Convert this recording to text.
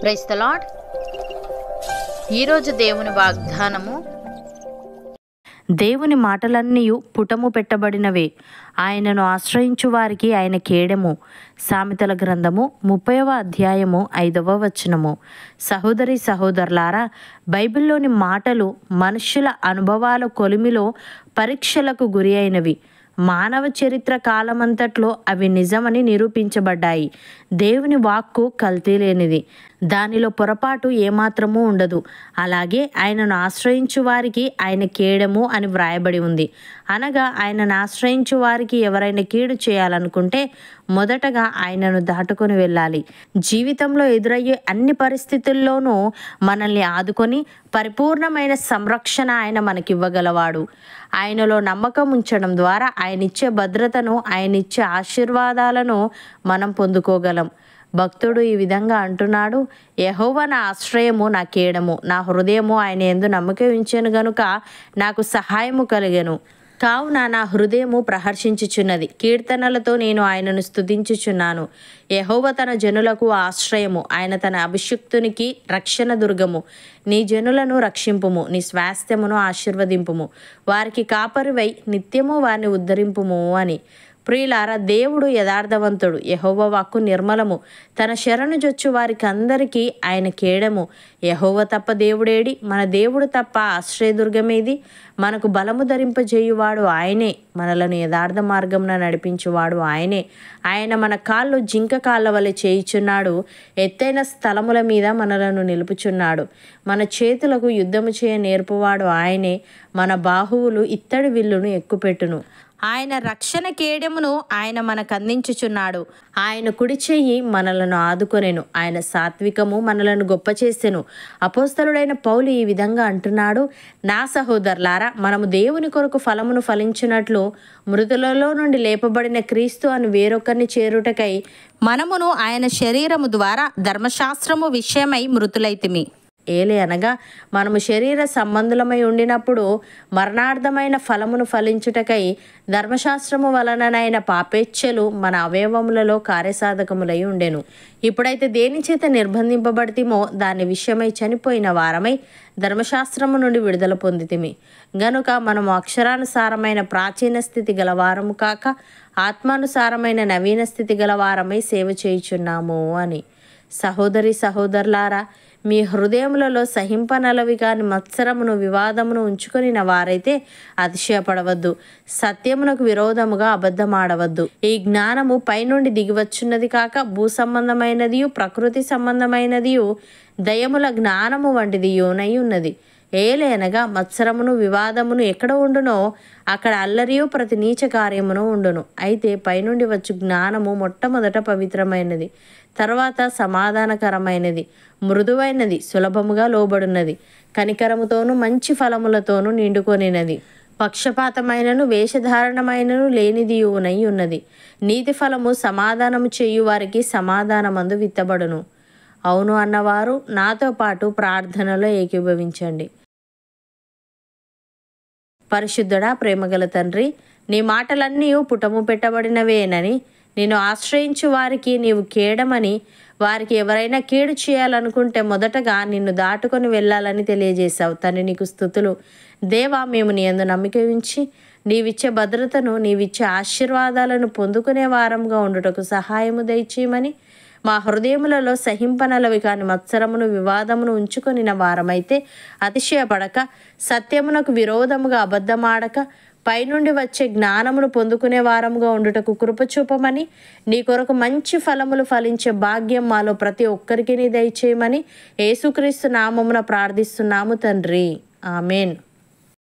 Praise the lord. ఈరోజు దేవుని వాగ్దానము, దేవుని మాటలన్నీ పుటము పెట్టబడినవే, ఆయనను ఆశ్రయించు వారికి ఆయన కేడెము. సామెతల గ్రంథము 30వ అధ్యాయము 5వ వచనము. సహోదరి సహోదరులారా, బైబిల్లోని మాటలు మనుష్యుల అనుభవాల కొలిమిలో పరీక్షలకు గురి అయినవి. మానవ చరిత్ర కాలమంతట్లో అవి నిజమని నిరూపించబడ్డాయి. దేవుని వాక్కు కల్తీ లేనిది, దానిలో పొరపాటు ఏమాత్రమూ ఉండదు. అలాగే ఆయనను ఆశ్రయించు వారికి ఆయన కేడము అని వ్రాయబడి ఉంది. అనగా ఆయనను ఆశ్రయించు వారికి ఎవరైనా కీడు చేయాలనుకుంటే మొదటగా ఆయనను దాటుకొని వెళ్ళాలి. జీవితంలో ఎదురయ్యే అన్ని పరిస్థితుల్లోనూ మనల్ని ఆదుకొని పరిపూర్ణమైన సంరక్షణ ఆయన మనకివ్వగలవాడు. ఆయనలో నమ్మకం ఉంచడం ద్వారా ఆయనిచ్చే భద్రతను, ఆయనిచ్చే ఆశీర్వాదాలను మనం పొందుకోగలం. భక్తుడు ఈ విధంగా అంటున్నాడు, యెహోవా నా ఆశ్రయము, నా కేడము, నా హృదయము ఆయన యందు నమ్మకం ఉంచెను గనుక నాకు సహాయము కలిగెను. కావున నా హృదయము ప్రహర్షించుచున్నది, కీర్తనలతో నేను ఆయనను స్తుతించుచున్నాను. యెహోవా తన జనులకు ఆశ్రయము, ఆయన తన అభిషిక్తునికి రక్షణ దుర్గము. నీ జనులను రక్షింపుము, నీ స్వాస్థ్యమును ఆశీర్వదింపుము, వారికి కాపరివై నిత్యము వారిని ఉద్ధరింపుము అని. ప్రియులారా, దేవుడు యథార్థవంతుడు, యెహోవా వాక్కు నిర్మలము, తన శరణు జొచ్చు వారికి అందరికీ ఆయన కేడము. యెహోవా తప్ప దేవుడేడి? మన దేవుడు తప్ప ఆశ్రయదుర్గమేది? మనకు బలము ధరింపజేయువాడు ఆయనే, మనలను యథార్థ మార్గమున నడిపించువాడు ఆయనే. ఆయన మన కాళ్ళు జింక కాళ్ళ వలె చేయుచున్నాడు, ఎత్తైన స్థలముల మీద మనలను నిలుపుచున్నాడు. మన చేతులకు యుద్ధము చేయ నేర్పువాడు ఆయనే, మన బాహువులు ఇత్తడి విల్లును ఎక్కుపెట్టును. ఆయన రక్షణ కేడెమును ఆయన మనకు అందించుచున్నాడు. ఆయన కుడి చెయ్యి మనలను ఆదుకొనెను, ఆయన సాత్వికము మనలను గొప్ప చేసెను. అపోస్తలుడైన పౌలు ఈ విధంగా అంటున్నాడు, నా సహోదరులారా, మనము దేవుని కొరకు ఫలమును ఫలించినట్లు మృతులలో నుండి లేపబడిన క్రీస్తు అని వేరొకరిని చేరుటకై మనమును ఆయన శరీరము ద్వారా ధర్మశాస్త్రము విషయమై మృతులైతిమి. ఏలే అనగా మనము శరీర సంబంధులమై ఉండినప్పుడు మరణార్థమైన ఫలమును ఫలించుటకై ధర్మశాస్త్రము వలననైన పాపేచ్ఛలు మన అవయవములలో కార్యసాధకములై ఉండెను. ఇప్పుడైతే దేని చేత నిర్బంధింపబడితిమో దాని విషయమై చనిపోయిన వారమై ధర్మశాస్త్రము నుండి విడుదల పొందితిమి గనుక మనము అక్షరానుసారమైన ప్రాచీన స్థితి గలవారము కాక ఆత్మానుసారమైన నవీన స్థితి గలవారమై సేవ చేయుచున్నాము అని. సహోదరి సహోదరులారా, మీ హృదయములలో సహింపనలవి కాని మత్సరమును, వివాదమును ఉంచుకొని వారైతే అతిశయపడవద్దు. సత్యమునకు విరోధముగా అబద్ధమాడవద్దు. ఈ జ్ఞానము పైనుండి దిగివచ్చున్నది కాక భూ సంబంధమైనదియు ప్రకృతి సంబంధమైనదియు దయముల జ్ఞానము వంటిదియునై ఉన్నది. ఏలైనగా మత్సరమును, వివాదమును ఎక్కడ ఉండునో అక్కడ అల్లరియు ప్రతి నీచ కార్యమును ఉండును. అయితే పైనుండి వచ్చు జ్ఞానము మొట్టమొదట పవిత్రమైనది, తర్వాత సమాధానకరమైనది, మృదువైనది, సులభముగా లోబడున్నది, కనికరముతోనూ మంచి ఫలములతోనూ నిండుకొనినది, పక్షపాతమైనను వేషధారణమైనను లేనిదియునై ఉన్నది. నీతి ఫలము సమాధానము చేయు వారికి సమాధానమందు విత్తబడును. అవును అన్నవారు నాతో పాటు ప్రార్థనలో ఏకీభవించండి. పరిశుద్ధుడా, ప్రేమగల తండ్రి, నీ మాటలన్నీ పుటము పెట్టబడినవేనని, నేను ఆశ్రయించు వారికి నీవు కేడమని, వారికి ఎవరైనా కీడు చేయాలనుకుంటే మొదటగా నిన్ను దాటుకొని వెళ్ళాలని తెలియజేశావు. తండ్రి, నీకు స్తుతులు. దేవా, మేము నీ యందు నమ్మిక ఉంచి నీవిచ్చే భద్రతను, నీవిచ్చే ఆశీర్వాదాలను పొందుకునే వారంగా ఉండుటకు సహాయము దయచేయమని, మా హృదయములలో సహింపనలవి కాని మత్సరమును, వివాదమును ఉంచుకొని వారమైతే అతిశయపడక, సత్యమునకు విరోధముగా అబద్ధమాడక, పైనుండి వచ్చే జ్ఞానమును పొందుకునే వారముగా ఉండుటకు కృపచూపమని, నీ కొరకు మంచి ఫలములు ఫలించే భాగ్యం మాలో ప్రతి ఒక్కరికి నీ దయచేయమని యేసుక్రీస్తు నామమున ప్రార్థిస్తున్నాము తండ్రి. ఆమెన్.